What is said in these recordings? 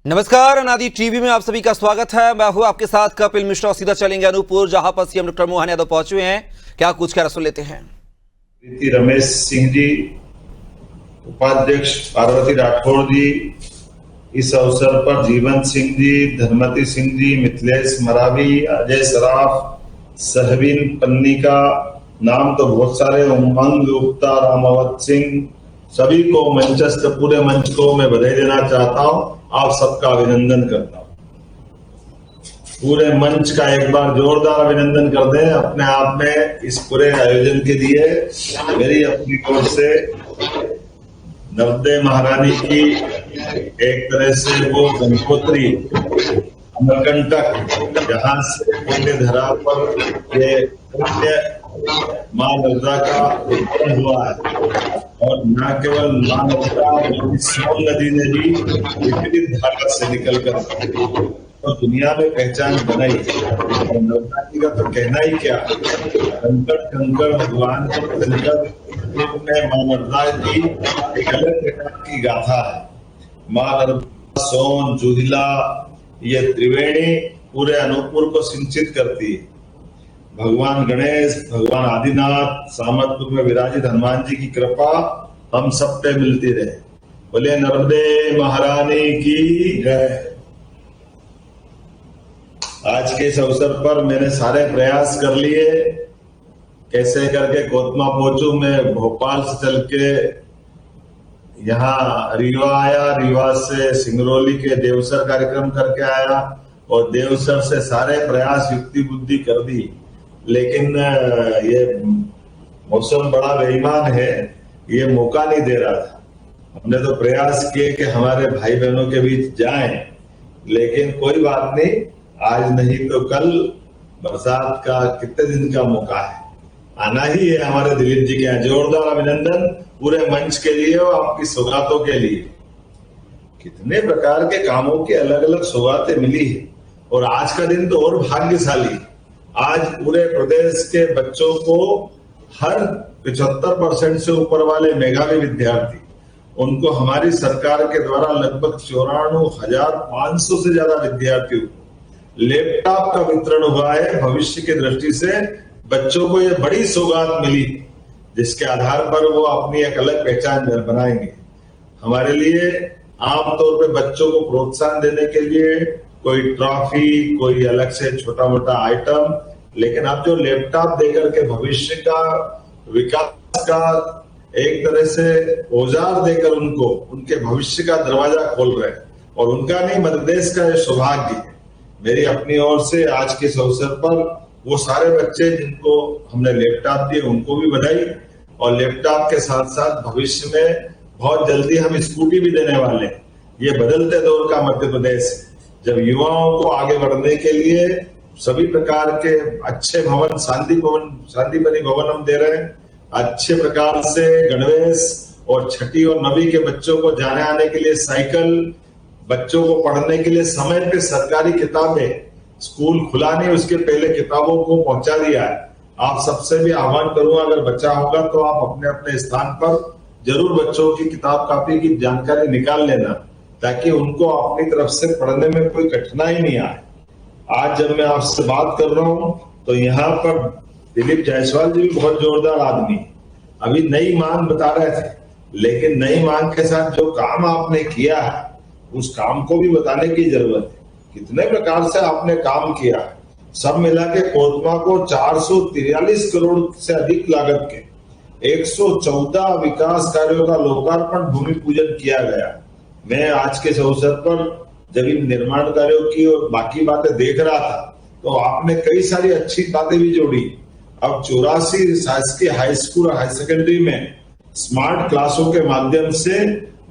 नमस्कार, अनादि टीवी में आप सभी का स्वागत है। मैं हूं आपके साथ कपिल मिश्रा। सीधा चलेंगे अनूपपुर, जहां पर सीएम डॉक्टर मोहन यादव पहुंचे हुए हैं। क्या कुछ कह सुन लेते हैं। रमेश सिंह जी, उपाध्यक्ष पार्वती राठौड़ जी, इस अवसर पर जीवन सिंह जी, धर्मती सिंह जी, मिथिलेश मरावी, अजय सराफ, सहबीन पन्निका, नाम तो बहुत सारे, उमंग गुप्ता, रामावत सिंह, सभी को मंचस्थ पूरे मंच को मैं बधाई देना चाहता हूं। आप सबका अभिनंदन करता हूं। पूरे मंच का एक बार जोरदार अभिनंदन कर दें अपने आप में इस पूरे आयोजन के लिए। मेरी अपनी ओर से नर्मदे महारानी की एक तरह से वो गंगोत्री अमरकंटक, जहां से पुण्य धरा पर ये पुण्य मां नर्मदा का उत्पन्न हुआ है। और न केवल मां नर्मदा, सोन नदी ने भी विपरीत धारा से निकलकर तो दुनिया में पहचान बनाई। नर्मदा जी का तो कहना ही क्या, कंकड़ कंकड़ भगवान में मां नर्मदा जी एक अलग प्रकार की गाथा है। मां नर्मदा, सोन, जुहिला, ये त्रिवेणी पूरे अनूपपुर को सिंचित करती है। भगवान गणेश, भगवान आदिनाथ, सामतपुर में विराजित हनुमान जी की कृपा हम सब पे मिलती रहे। बोले नर्मदे महारानी की जय। आज के इस अवसर पर मैंने सारे प्रयास कर लिए, कैसे करके कोतमा पहुंचूं। मैं भोपाल से चल के यहाँ रीवा आया, रीवा से सिंगरौली के देवसर कार्यक्रम करके आया, और देवसर से सारे प्रयास युक्ति बुद्धि कर दी, लेकिन ये मौसम बड़ा बेईमान है, ये मौका नहीं दे रहा था। हमने तो प्रयास किए कि हमारे भाई बहनों के बीच जाएं, लेकिन कोई बात नहीं, आज नहीं तो कल बरसात का कितने दिन का मौका है, आना ही है हमारे दिलीप जी के यहाँ। जोरदार अभिनंदन पूरे मंच के लिए और आपकी सौगातों के लिए। कितने प्रकार के कामों की अलग अलग सौगातें मिली है, और आज का दिन तो और भाग्यशाली। आज पूरे प्रदेश के बच्चों को हर 75% से ऊपर वाले मेधावी विद्यार्थी, उनको हमारी सरकार के द्वारा लगभग 94,500 से ज्यादा विद्यार्थियों को लैपटॉप का वितरण हुआ है। भविष्य की दृष्टि से बच्चों को ये बड़ी सौगात मिली, जिसके आधार पर वो अपनी एक अलग पहचान बनाएंगे। हमारे लिए आमतौर पे बच्चों को प्रोत्साहन देने के लिए कोई ट्रॉफी, कोई अलग से छोटा मोटा आइटम, लेकिन आप जो लैपटॉप देकर के भविष्य का विकास का एक तरह से औजार देकर उनको उनके भविष्य का दरवाजा खोल रहे हैं, और उनका नहीं, मध्य प्रदेश का ये सौभाग्य है। मेरी अपनी ओर से आज के इस अवसर पर वो सारे बच्चे जिनको हमने लैपटॉप दिए, उनको भी बधाई। और लैपटॉप के साथ साथ भविष्य में बहुत जल्दी हम स्कूटी भी देने वाले हैं। ये बदलते दौर का मध्य प्रदेश है, जब युवाओं को आगे बढ़ने के लिए सभी प्रकार के अच्छे भवन, शांतिपनी भवन हम दे रहे हैं। अच्छे प्रकार से गणवेश और छठी और नवी के बच्चों को जाने आने के लिए साइकिल, बच्चों को पढ़ने के लिए समय पे सरकारी किताबें, स्कूल खुला नहीं उसके पहले किताबों को पहुंचा दिया है। आप सबसे भी आह्वान करूंगा, अगर बच्चा होगा तो आप अपने अपने स्थान पर जरूर बच्चों की किताब कापी की जानकारी निकाल लेना, ताकि उनको अपनी तरफ से पढ़ने में कोई कठिनाई नहीं आए। आज जब मैं आपसे बात कर रहा हूं तो यहाँ पर दिलीप जायसवाल जी भी बहुत जोरदार आदमी, अभी नई मांग बता रहे थे, लेकिन नई मांग के साथ जो काम आपने किया है उस काम को भी बताने की जरूरत है। कितने प्रकार से आपने काम किया है। सब मिला के कोतमा को 443 करोड़ से अधिक लागत के 114 विकास कार्यों का लोकार्पण, भूमि पूजन किया गया। मैं आज के इस अवसर पर जब इन निर्माण कार्यों की और बाकी बातें देख रहा था, तो आपने कई सारी अच्छी बातें भी जोड़ी। अब 84 शासकीय हाई स्कूल और हाई सेकेंडरी में स्मार्ट क्लासों के माध्यम से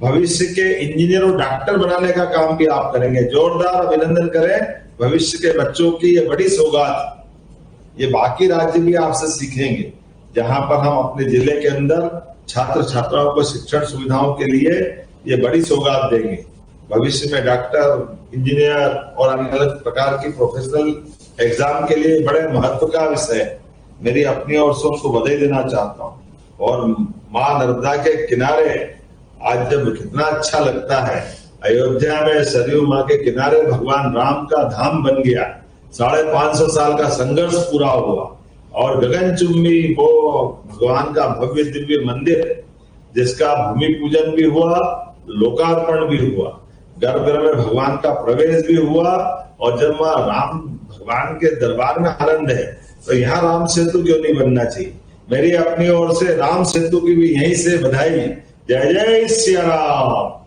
भविष्य के इंजीनियर और डॉक्टर बनाने का काम भी आप करेंगे। जोरदार अभिनंदन करें भविष्य के बच्चों की, ये बड़ी सौगात। ये बाकी राज्य भी आपसे सीखेंगे, जहां पर हम अपने जिले के अंदर छात्र छात्राओं को शिक्षण सुविधाओं के लिए ये बड़ी सौगात देंगे। भविष्य में डॉक्टर, इंजीनियर और अन्य अलग प्रकार की प्रोफेशनल एग्जाम के लिए बड़े महत्व का विषय है। मेरी अपनी ओर से उनको बधाई देना चाहता हूँ। और माँ नर्मदा के किनारे आज जब कितना अच्छा लगता है, अयोध्या में सरयू माँ के किनारे भगवान राम का धाम बन गया। 550 साल का संघर्ष पूरा हुआ और गगनचुंबी वो भगवान का भव्य दिव्य मंदिर जिसका भूमि पूजन भी हुआ, लोकार्पण भी हुआ, गर्भगृह में भगवान का प्रवेश भी हुआ। और जब वहां राम भगवान के दरबार में आनंद है तो यहाँ राम सेतु क्यों नहीं बनना चाहिए। मेरी अपनी ओर से राम सेतु की भी यहीं से बधाई। जय जय सिया राम।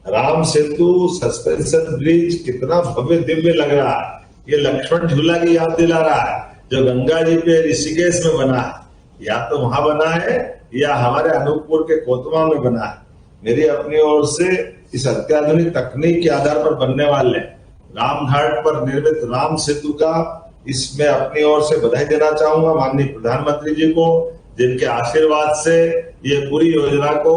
राम सेतु सस्पेंशन ब्रिज कितना भव्य दिव्य लग रहा है। ये लक्ष्मण झूला की याद दिला रहा है जो गंगा जी पे ऋषिकेश में बना है। या तो वहां बना है या हमारे अनूपपुर के कोतमा में बना है। मेरी अपनी ओर से इस अत्याधुनिक तकनीक के आधार पर बनने वाले रामघाट पर निर्मित राम सेतु का इसमें अपनी ओर से बधाई देना चाहूंगा माननीय प्रधानमंत्री जी को, जिनके आशीर्वाद से ये पूरी योजना को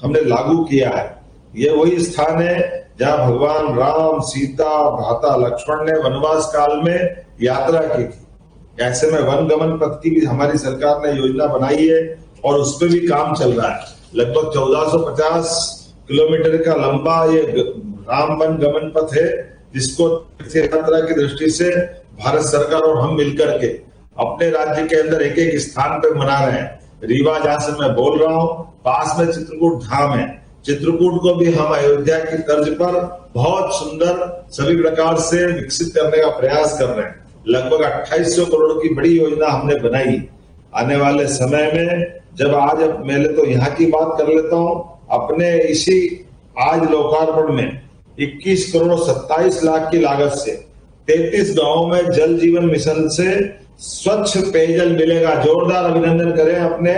हमने लागू किया है। ये वही स्थान है जहां भगवान राम, सीता, भ्राता लक्ष्मण ने वनवास काल में यात्रा की थी। ऐसे में वन गमन पथ की भी हमारी सरकार ने योजना बनाई है और उस पर भी काम चल रहा है। लगभग 1450 किलोमीटर का लंबा ये राम वन गमन पथ है, जिसको तीर्थ यात्रा की दृष्टि से भारत सरकार और हम मिलकर के अपने राज्य के अंदर एक एक स्थान पे मना रहे हैं। रीवा जहां से मैं बोल रहा हूँ, पास में चित्रकूट धाम है। चित्रकूट को भी हम अयोध्या की तर्ज पर बहुत सुंदर सभी प्रकार से विकसित करने का प्रयास कर रहे हैं। लगभग 2800 करोड़ की बड़ी योजना हमने बनाई। आने वाले समय में जब आज पहले तो यहाँ की बात कर लेता हूँ, अपने इसी आज लोकार्पण में 21 करोड़ 27 लाख की लागत से 33 गांवों में जल जीवन मिशन से स्वच्छ पेयजल मिलेगा। जोरदार अभिनंदन करें अपने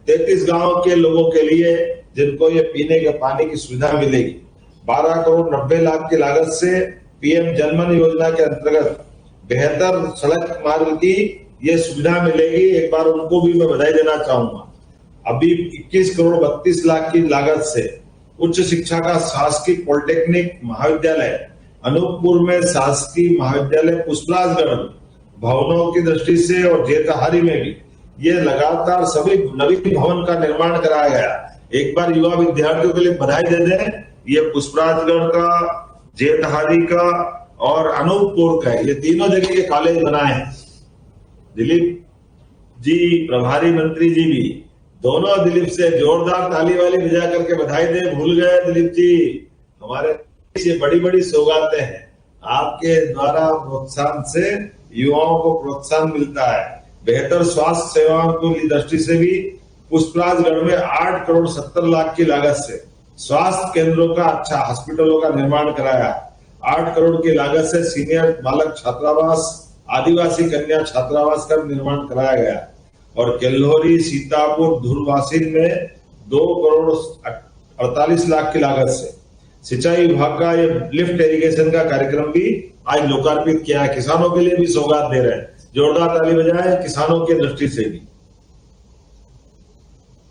33 गांव के लोगों के लिए जिनको ये पीने के पानी की सुविधा मिलेगी। 12 करोड़ 90 लाख की लागत से पीएम जनमन योजना के अंतर्गत बेहतर सड़क मार्ग की ये सुविधा मिलेगी। एक बार उनको भी मैं बधाई देना चाहूंगा। अभी 21 करोड़ 32 लाख की लागत से उच्च शिक्षा का शासकीय पॉलिटेक्निक महाविद्यालय अनूपपुर में, शासकीय महाविद्यालय पुष्पराजगढ़ भवनों की दृष्टि से और जेतहारी में भी ये लगातार सभी नवीन भवन का निर्माण कराया गया। एक बार युवा विद्यार्थियों के लिए बधाई दे दें। ये पुष्पराजगढ़ का, जेतहारी का और अनूपपुर का, ये तीनों जगह के कॉलेज बनाए हैं। दिलीप जी प्रभारी मंत्री जी भी दोनों दिलीप से जोरदार ताली वाली बजा करके बधाई दे। भूल गए दिलीप जी, हमारे ये बड़ी बड़ी सौगातें हैं। आपके द्वारा प्रोत्साहन से युवाओं को प्रोत्साहन मिलता है। बेहतर स्वास्थ्य सेवाओं की दृष्टि से भी पुष्पराजगढ़ में 8 करोड़ 70 लाख की लागत से स्वास्थ्य केंद्रों का, अच्छा हॉस्पिटलों का निर्माण कराया। 8 करोड़ की लागत से सीनियर बालक छात्रावास, आदिवासी कन्या छात्रावास का निर्माण कराया गया। और केल्होरी, सीतापुर, धुरवासिन में 2 करोड़ 48 लाख की लागत से सिंचाई विभाग का ये लिफ्ट इरिगेशन का कार्यक्रम भी आज लोकार्पित किया है। किसानों के लिए भी सौगात दे रहे हैं। जोरदार ताली बजाएं किसानों की दृष्टि से भी।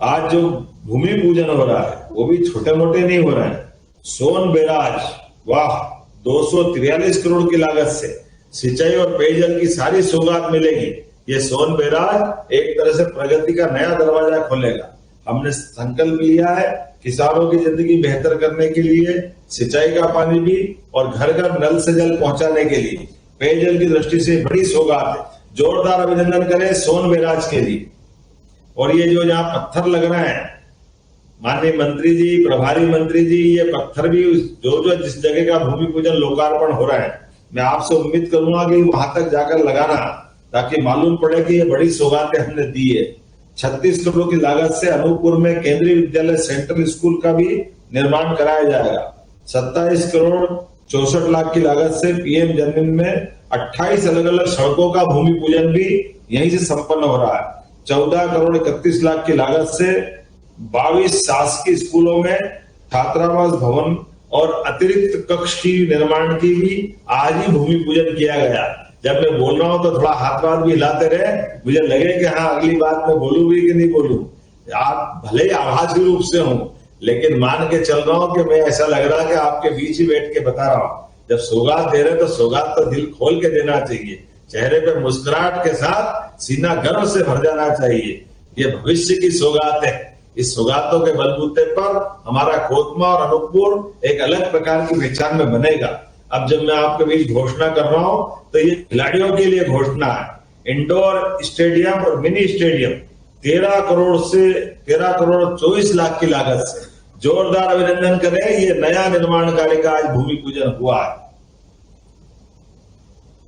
आज जो भूमि पूजन हो रहा है वो भी छोटे मोटे नहीं हो रहे हैं। सोन बैराज, वाह, 243 करोड़ की लागत से सिंचाई और पेयजल की सारी सौगात मिलेगी। ये सोन बैराज एक तरह से प्रगति का नया दरवाजा खोलेगा। हमने संकल्प लिया है किसानों की जिंदगी बेहतर करने के लिए सिंचाई का पानी भी और घर घर नल से जल पहुंचाने के लिए पेयजल की दृष्टि से बड़ी सौगात है। जोरदार अभिनंदन करें सोन बैराज के लिए। और ये जो यहाँ पत्थर लग रहे हैं, माननीय मंत्री जी, प्रभारी मंत्री जी, ये पत्थर भी जो जिस जगह का भूमि पूजन लोकार्पण हो रहा है, मैं आपसे उम्मीद करूंगा कि वहां तक जाकर लगाना, ताकि मालूम पड़े कि ये बड़ी सौगातें हमने दी है। 36 करोड़ की लागत से अनूपपुर में केंद्रीय विद्यालय सेंट्रल स्कूल का भी निर्माण कराया जाएगा। 27 करोड़ 64 लाख की लागत से पीएम जनमन में 28 अलग अलग सड़कों का भूमि पूजन भी यहीं से संपन्न हो रहा है। 14 करोड़ 31 लाख की लागत से 22 शासकीय स्कूलों में छात्रावास भवन और अतिरिक्त कक्ष की निर्माण की भी आज ही भूमि पूजन किया गया। जब मैं बोल रहा हूं तो थोड़ा हाथ पाथ भी हिलाते रहे, मुझे लगे कि हाँ अगली बात मैं बोलूं भी कि नहीं बोलूं। आप भले ही आभासी रूप से हो, लेकिन मान के चल रहा हूं कि मैं, ऐसा लग रहा है कि आपके बीच ही बैठ के बता रहा हूं। जब सौगात दे रहे तो सौगात तो दिल खोल के देना चाहिए, चेहरे पे मुस्कुराहट के साथ सीना गर्व से भर जाना चाहिए। ये भविष्य की सौगात है। इस सौगातों के बलबूते पर हमारा कोतमा और अनूपपुर एक अलग प्रकार की पहचान में बनेगा। अब जब मैं आपके बीच घोषणा कर रहा हूं तो ये खिलाड़ियों के लिए घोषणा है। इंडोर स्टेडियम और मिनी स्टेडियम 13 करोड़ 24 लाख की लागत से जोरदार अभिनंदन करें। ये नया निर्माण कार्य का आज भूमि पूजन हुआ है।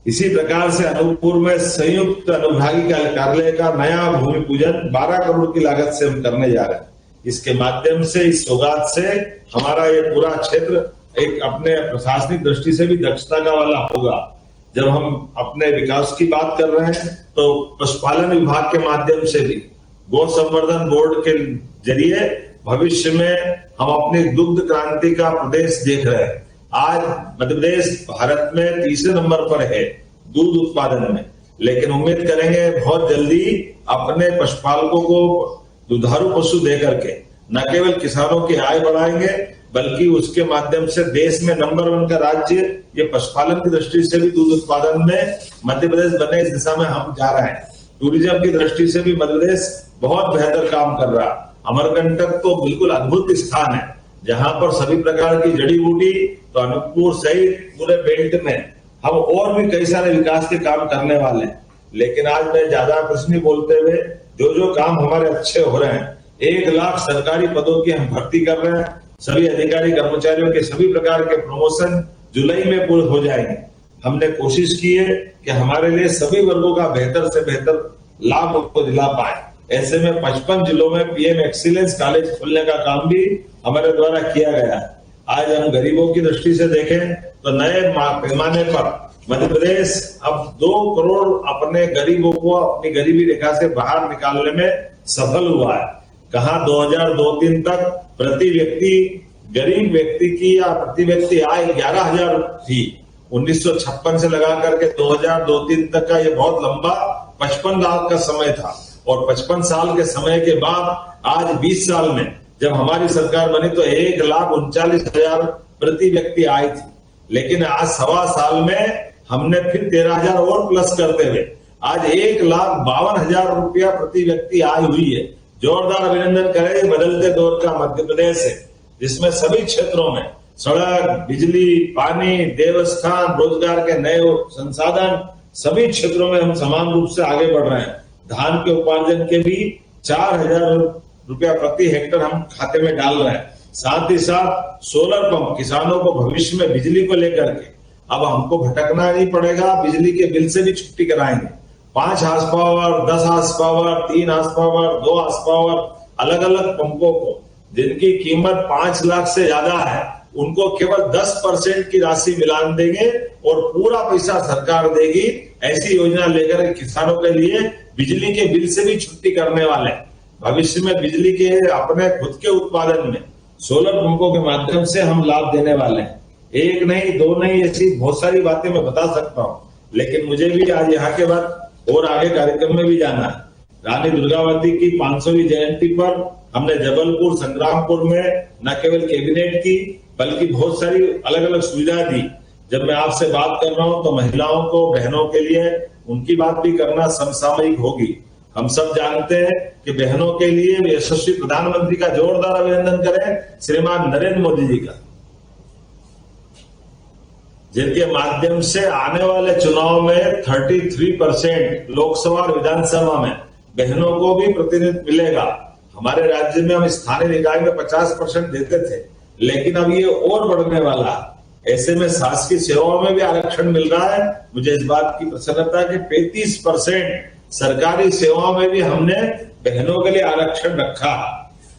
इसी प्रकार से अनूपपुर में संयुक्त अनुभागीय कार्यालय का नया भूमि पूजन 12 करोड़ की लागत से हम करने जा रहे हैं। इसके माध्यम से, इस सौगात से हमारा ये पूरा क्षेत्र एक अपने प्रशासनिक दृष्टि से भी दक्षता का वाला होगा। जब हम अपने विकास की बात कर रहे हैं तो पशुपालन विभाग के माध्यम से भी गौ संवर्धन बोर्ड के जरिए भविष्य में हम अपनी दुग्ध क्रांति का प्रदेश देख रहे हैं। आज मध्य प्रदेश भारत में तीसरे नंबर पर है दूध उत्पादन में, लेकिन उम्मीद करेंगे बहुत जल्दी अपने पशुपालकों को दुधारू पशु दे करके न केवल किसानों की आय बढ़ाएंगे बल्कि उसके माध्यम से देश में नंबर 1 का राज्य ये पशुपालन की दृष्टि से भी दूध उत्पादन में मध्य प्रदेश बने, इस दिशा में हम जा रहे हैं। टूरिज्म की दृष्टि से भी मध्य प्रदेश बहुत बेहतर काम कर रहा है। अमरकंटक तो बिल्कुल अद्भुत स्थान है जहां पर सभी प्रकार की जड़ी बूटी, तो अनूपपुर सहित पूरे बेल्ट में हम और भी कई सारे विकास के काम करने वाले हैं। लेकिन आज मैं ज्यादा कुछ नहीं बोलते हुए जो काम हमारे अच्छे हो रहे हैं, 1 लाख सरकारी पदों की हम भर्ती कर रहे हैं। सभी अधिकारी कर्मचारियों के सभी प्रकार के प्रमोशन जुलाई में पूरे हो जाएंगे। हमने कोशिश की है कि हमारे लिए सभी वर्गों का बेहतर से बेहतर लाभ को दिला पाए। ऐसे में 55 जिलों में पीएम एक्सीलेंस कॉलेज खोलने का काम भी हमारे द्वारा किया गया है। आज हम गरीबों की दृष्टि से देखें तो नए पैमाने पर मध्य प्रदेश अब 2 करोड़ अपने गरीबों को अपनी गरीबी रेखा से बाहर निकालने में सफल हुआ है। कहा 2002-03 तक प्रति व्यक्ति गरीब व्यक्ति की या प्रति व्यक्ति आय 11,000 थी। 1956 से लगा करके 2002-03 तक का ये बहुत लंबा 55 लाख का समय था और 55 साल के समय के बाद आज 20 साल में जब हमारी सरकार बनी तो 1,39,000 प्रति व्यक्ति आय थी। लेकिन आज 1.25 साल में हमने फिर 13,000 और प्लस करते हुए आज 1,52,000 रुपया प्रति व्यक्ति आय हुई है। जोरदार अभिनंदन करें। बदलते दौर का मध्य प्रदेश है जिसमें सभी क्षेत्रों में सड़क, बिजली, पानी, देवस्थान, रोजगार के नए संसाधन, सभी क्षेत्रों में हम समान रूप से आगे बढ़ रहे हैं। धान के उपार्जन के भी 4,000 रुपया प्रति हेक्टेयर हम खाते में डाल रहे हैं। साथ ही साथ सोलर पंप किसानों को भविष्य में बिजली को लेकर के अब हमको भटकना नहीं पड़ेगा, बिजली के बिल से भी छुट्टी कराएंगे। 5 horse power, 10 horse power, 3 horse power, 2 horse power अलग अलग पंपों को जिनकी कीमत 5 लाख से ज्यादा है उनको केवल 10% की राशि मिलान देंगे और पूरा पैसा सरकार देगी। ऐसी योजना लेकर किसानों के लिए बिजली के बिल से भी छुट्टी करने वाले हैं। भविष्य में बिजली के अपने खुद के उत्पादन में सोलर पंपों के माध्यम से हम लाभ देने वाले हैं। 1 नहीं 2 नहीं, ऐसी बहुत सारी बातें मैं बता सकता हूँ, लेकिन मुझे भी आज यहाँ के बाद और आगे कार्यक्रम में भी जाना है। रानी दुर्गावती की 500वीं जयंती पर हमने जबलपुर, संग्रामपुर में न केवल कैबिनेट की बल्कि बहुत सारी अलग अलग सुविधा दी। जब मैं आपसे बात कर रहा हूं तो महिलाओं को, बहनों के लिए उनकी बात भी करना समसामयिक होगी। हम सब जानते हैं कि बहनों के लिए यशस्वी प्रधानमंत्री का जोरदार अभिनंदन करें श्रीमान नरेंद्र मोदी जी का, जिनके माध्यम से आने वाले चुनाव में 33% लोकसभा और विधानसभा में बहनों को भी प्रतिनिधित्व मिलेगा। हमारे राज्य में हम स्थानीय निकाय में 50% देते थे, लेकिन अब ये और बढ़ने वाला है। ऐसे में शासकीय सेवाओं में भी आरक्षण मिल रहा है। मुझे इस बात की प्रसन्नता है कि 35% सरकारी सेवाओं में भी हमने बहनों के लिए आरक्षण रखा।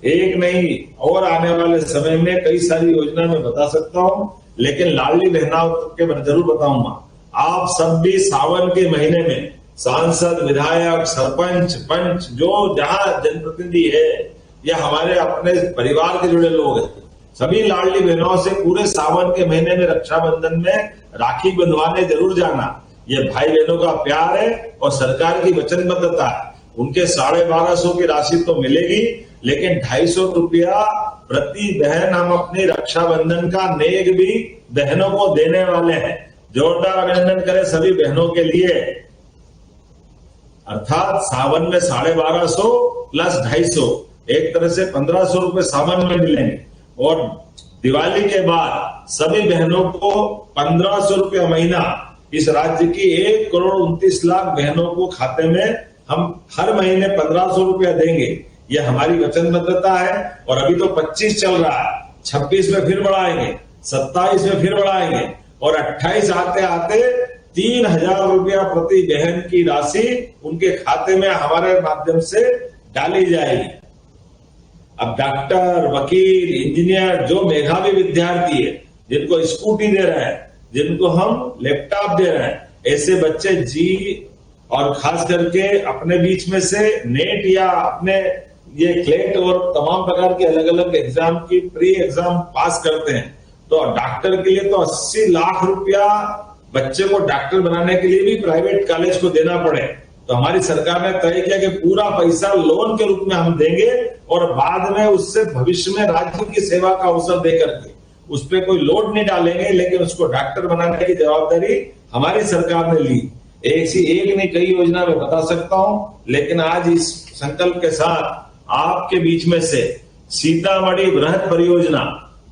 एक नहीं और आने वाले समय में कई सारी योजना मैं बता सकता हूं, लेकिन लाडली बहनों के मैं जरूर बताऊंगा। आप सब भी सावन के महीने में सांसद, विधायक, सरपंच, पंच जो जहां जनप्रतिनिधि है या हमारे अपने परिवार के जुड़े लोग हैं, सभी लाडली बहनों से पूरे सावन के महीने में रक्षाबंधन में राखी बंधवाने जरूर जाना। ये भाई बहनों का प्यार है और सरकार की वचनबद्धता है। उनके 1250 की राशि तो मिलेगी, लेकिन 250 रुपया प्रति बहन हम अपनी रक्षाबंधन का नेक भी बहनों को देने वाले हैं। जोरदार अभिनंदन करें सभी बहनों के लिए। अर्थात सावन में 1250 प्लस 250 एक तरह से 1500 रुपए सावन में मिलेंगे और दिवाली के बाद सभी बहनों को 1500 रुपया महीना इस राज्य की 1,29,00,000 बहनों को खाते में हम हर महीने 1500 रुपया देंगे। ये हमारी वचनबद्धता है और अभी तो 25 चल रहा है, 26 में फिर बढ़ाएंगे, 27 में फिर बढ़ाएंगे और 28 आते आते 3,000 रुपया प्रति बहन की राशि उनके खाते में हमारे माध्यम से डाली जाएगी। अब डॉक्टर, वकील, इंजीनियर, जो मेधावी विद्यार्थी है, जिनको स्कूटी दे रहे हैं, जिनको हम लैपटॉप दे रहे हैं, ऐसे बच्चे जी और खास करके अपने बीच में से नेट या अपने ये क्लेट और तमाम प्रकार के अलग अलग एग्जाम की प्री एग्जाम पास करते हैं, तो डॉक्टर के लिए तो 80 लाख रुपया बच्चे को डॉक्टर बनाने के लिए भी प्राइवेट कॉलेज को देना पड़े। तो हमारी सरकार ने तय किया कि पूरा पैसा लोन के रूप में हम देंगे और बाद में उससे भविष्य में राज्य की सेवा का अवसर दे करके उस पर कोई लोड नहीं डालेंगे, लेकिन उसको डॉक्टर बनाने की जवाबदारी हमारी सरकार ने ली। एक नहीं कई योजना में बता सकता हूं, लेकिन आज इस संकल्प के साथ आपके बीच में से सीतामढ़ी बृहद परियोजना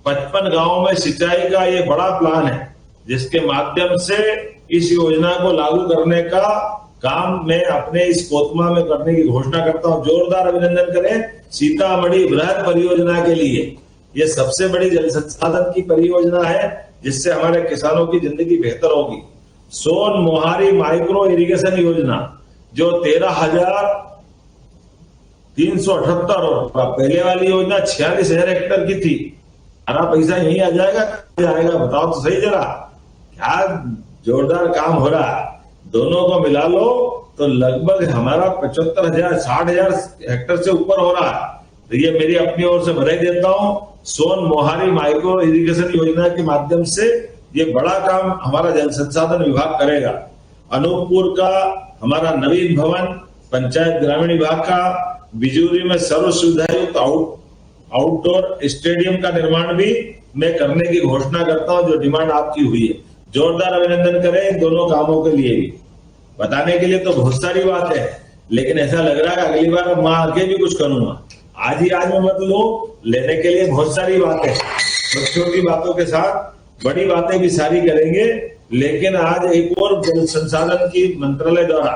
55 गांवों में सिंचाई का ये बड़ा प्लान है, जिसके माध्यम से इस योजना को लागू करने का काम मैं अपने इस कोतमा में करने की घोषणा करता हूं। जोरदार अभिनंदन करें सीतामढ़ी बृहद परियोजना के लिए। ये सबसे बड़ी जल संसाधन की परियोजना है, जिससे हमारे किसानों की जिंदगी बेहतर होगी। सोन मोहारी माइक्रो इरिगेशन योजना जो 13,378 और पहले वाली योजना 46,000 हेक्टेयर की थी। सारा पैसा यही आ जाएगा, बताओ तो सही जरा, क्या जोरदार काम हो रहा है। दोनों को मिला लो तो लगभग हमारा 75,000 60,000 हेक्टेयर से ऊपर हो रहा है। तो ये मेरी अपनी ओर से बधाई देता हूं। सोन मोहारी माइक्रो इरिगेशन योजना के माध्यम से ये बड़ा काम हमारा जल संसाधन विभाग करेगा। अनूपपुर का हमारा नवीन भवन, पंचायत ग्रामीण विभाग का बिजूरी में सर्व सुविधायुक्त आउटडोर स्टेडियम का निर्माण भी मैं करने की घोषणा करता हूं, जो डिमांड आपकी हुई है। जोरदार अभिनंदन करें इन दोनों कामों के लिए भी। बताने के लिए तो बहुत सारी बात है, लेकिन ऐसा लग रहा है अगली बार मैं आगे भी कुछ करूंगा। आज में मत लो, लेने के लिए बहुत सारी बातें, छोटी बातों के साथ बड़ी बातें भी सारी करेंगे। लेकिन आज एक और जल संसाधन की मंत्रालय द्वारा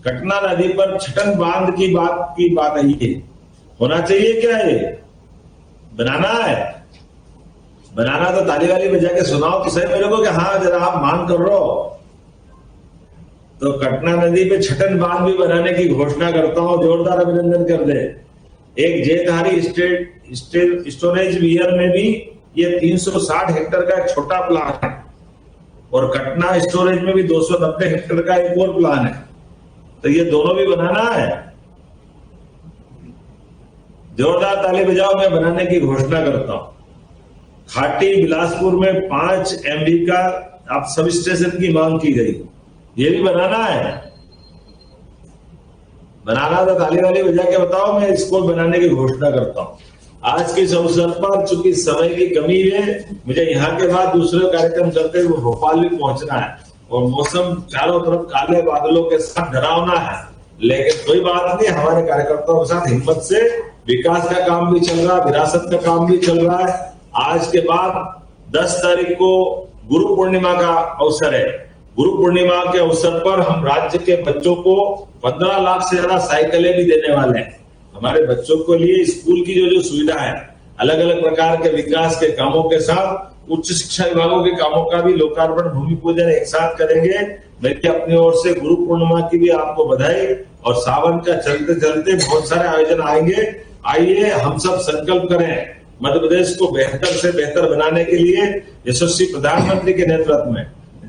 कटना नदी पर छटन बांध की बात आई है। होना चाहिए क्या? ये बनाना है, बनाना तो ताली वाली बजा के सुनाओ तो सही मेरे को कि हाँ जरा आप मांग कर रहे हो। तो कटना नदी पे छटन बांध भी बनाने की घोषणा करता हूं, जोरदार अभिनंदन कर दे। एक जेतहारी स्टोरेज वियर में भी ये 360 हेक्टेयर का एक छोटा प्लान है और कटना स्टोरेज में भी 290 हेक्टेयर का एक और प्लान है। तो ये दोनों भी बनाना है। जोरदार ताली बजाओ, मैं बनाने की घोषणा करता हूं। खाटी बिलासपुर में 5 MV का अब सब स्टेशन की मांग की गई, ये भी बनाना है। बनाना तो ताली वाली बजा के बताओ, मैं इसको बनाने की घोषणा करता हूं। आज के इस अवसर पर चूंकि समय की कमी है, मुझे यहाँ के बाद दूसरे कार्यक्रम करते हुए भोपाल भी पहुंचना है और मौसम चारों तरफ काले बादलों के साथ डरावना है, लेकिन कोई बात नहीं, हमारे कार्यकर्ताओं के साथ हिम्मत से विकास का काम भी चल रहा है, विरासत का काम भी चल रहा है। आज के बाद 10 तारीख को गुरु पूर्णिमा का अवसर है। गुरु पूर्णिमा के अवसर पर हम राज्य के बच्चों को 15 लाख से ज्यादा साइकिलें भी देने वाले हैं। हमारे बच्चों के लिए स्कूल की जो सुविधा है, अलग अलग प्रकार के विकास के कामों के साथ उच्च शिक्षा विभागों के कामों का भी लोकार्पण, भूमि पूजन एक साथ करेंगे। मेरी अपनी ओर से गुरु पूर्णिमा की भी आपको बधाई और सावन का चलते चलते बहुत सारे आयोजन आएंगे। आइए हम सब संकल्प करें मध्य प्रदेश को बेहतर से बेहतर बनाने के लिए। यशस्वी प्रधानमंत्री के नेतृत्व में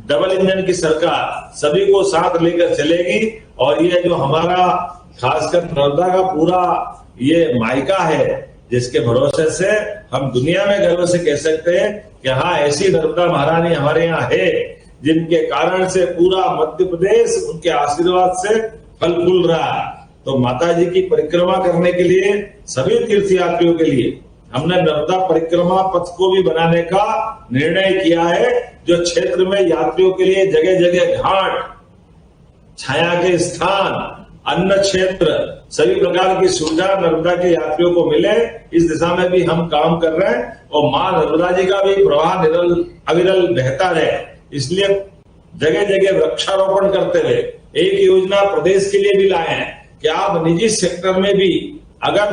डबल इंजन की सरकार सभी को साथ लेकर चलेगी और ये जो हमारा खासकर नर्मदा का पूरा ये मायका है, जिसके भरोसे से हम दुनिया में गर्व से कह सकते हैं कि हाँ, ऐसी नर्मदा महारानी हमारे यहाँ है, जिनके कारण से पूरा मध्य प्रदेश उनके आशीर्वाद से फल फूल रहा है। तो माता जी की परिक्रमा करने के लिए सभी तीर्थ यात्रियों के लिए हमने नर्मदा परिक्रमा पथ को भी बनाने का निर्णय किया है, जो क्षेत्र में यात्रियों के लिए जगह जगह घाट, छाया के स्थान अन्न क्षेत्र, सभी प्रकार की सुविधा नर्मदा के यात्रियों को मिले, इस दिशा में भी हम काम कर रहे हैं। और मां नर्मदा जी का भी प्रवाह अविरल बहता रहे, इसलिए जगह जगह वृक्षारोपण करते हुए एक योजना प्रदेश के लिए भी लाए हैं कि आप निजी सेक्टर में भी अगर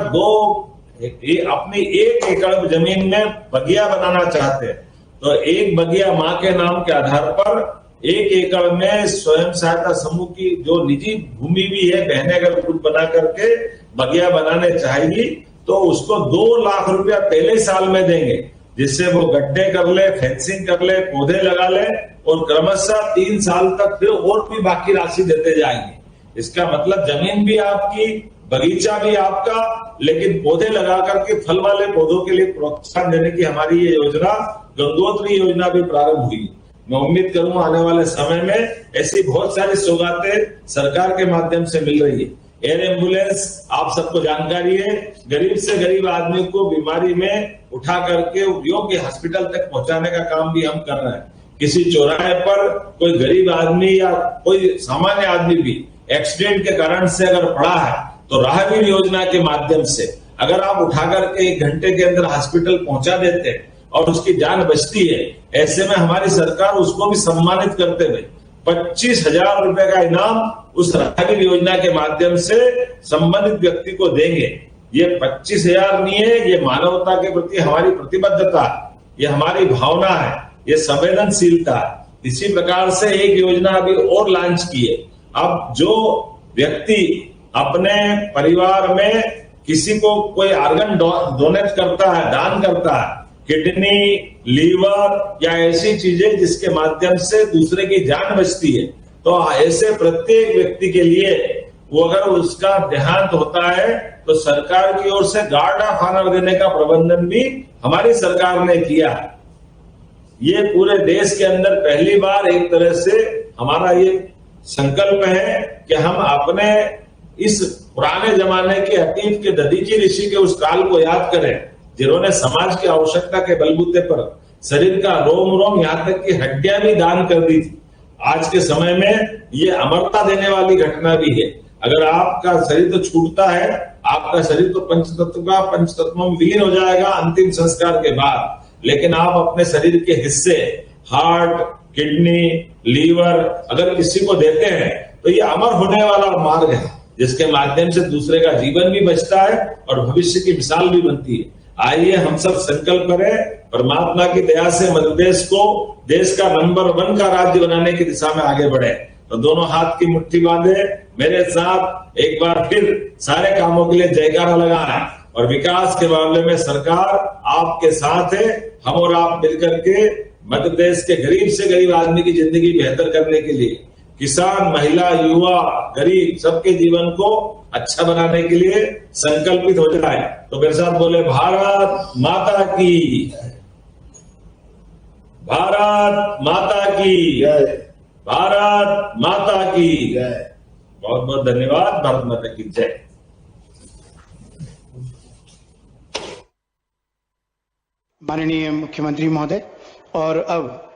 अपनी 1 एकड़ जमीन में बगिया बनाना चाहते हैं तो एक बगिया मां के नाम के आधार पर 1 एकड़ में स्वयं सहायता समूह की जो निजी भूमि भी है, बहने अगर ग्रुप बना करके बगिया बनाने चाहेगी तो उसको 2 लाख रुपया पहले साल में देंगे, जिससे वो गड्ढे कर ले, फेंसिंग कर ले, पौधे लगा ले और क्रमशः 3 साल तक फिर और भी बाकी राशि देते जाएंगे। इसका मतलब जमीन भी आपकी, बगीचा भी आपका, लेकिन पौधे लगा करके फल वाले पौधों के लिए प्रोत्साहन देने की हमारी ये योजना, गंगोत्री योजना भी प्रारंभ हुई। मैं उम्मीद करूंगा आने वाले समय में ऐसी बहुत सारी सौगातें सरकार के माध्यम से मिल रही है। एयर एम्बुलेंस आप सबको जानकारी है, गरीब से गरीब आदमी को बीमारी में उठा करके योग्य हॉस्पिटल तक पहुंचाने का काम भी हम कर रहे हैं। किसी चौराहे पर कोई गरीब आदमी या कोई सामान्य आदमी भी एक्सीडेंट के कारण से अगर पड़ा है तो राहगीर योजना के माध्यम से अगर आप उठा करके 1 घंटे के अंदर हॉस्पिटल पहुंचा देते हैं और उसकी जान बचती है, ऐसे में हमारी सरकार उसको भी सम्मानित करते हुए 25,000 रुपए का इनाम उस राहगीर योजना के माध्यम से संबंधित व्यक्ति को देंगे। ये 25,000 नहीं है, ये मानवता के प्रति हमारी प्रतिबद्धता, ये हमारी भावना है, ये संवेदनशीलता है। इसी प्रकार से एक योजना अभी और लॉन्च की है। अब जो व्यक्ति अपने परिवार में किसी को कोई ऑर्गन डोनेट करता है, दान करता है, किडनी, लीवर या ऐसी चीजें जिसके माध्यम से दूसरे की जान बचती है, तो ऐसे प्रत्येक व्यक्ति के लिए वो अगर उसका देहांत होता है तो सरकार की ओर से गार्ड ऑफ ऑनर देने का प्रबंधन भी हमारी सरकार ने किया है। ये पूरे देश के अंदर पहली बार एक तरह से हमारा ये संकल्प है कि हम अपने इस पुराने जमाने के अतीत के दधीची ऋषि के उस काल को याद करें, जिन्होंने समाज की आवश्यकता के बलबूते पर शरीर का रोम रोम, यहाँ तक कि हड्डियां भी दान कर दी थी। आज के समय में ये अमरता देने वाली घटना भी है। अगर आपका शरीर तो छूटता है, आपका शरीर तो पंचतत्वों में विलीन हो जाएगा अंतिम संस्कार के बाद, लेकिन आप अपने शरीर के हिस्से, हार्ट, किडनी, लीवर अगर किसी को देते हैं तो ये अमर होने वाला मार्ग है, जिसके माध्यम से दूसरे का जीवन भी बचता है और भविष्य की मिसाल भी बनती है। आइए हम सब संकल्प करें, परमात्मा की दया से मध्य प्रदेश को देश का नंबर 1 का राज्य बनाने की दिशा में आगे बढ़े। तो दोनों हाथ की मुट्ठी बांधे, मेरे साथ एक बार फिर सारे कामों के लिए जयकारा लगाएं और विकास के मामले में सरकार आपके साथ है। हम और आप मिलकर के मध्य प्रदेश के गरीब से गरीब आदमी की जिंदगी बेहतर करने के लिए, किसान, महिला, युवा, गरीब सबके जीवन को अच्छा बनाने के लिए संकल्पित हो जाए। तो मेरे साथ बोले, भारत माता की, भारत माता की, भारत माता की जय। बहुत बहुत धन्यवाद। भारत माता की जय। माननीय मुख्यमंत्री महोदय, और अब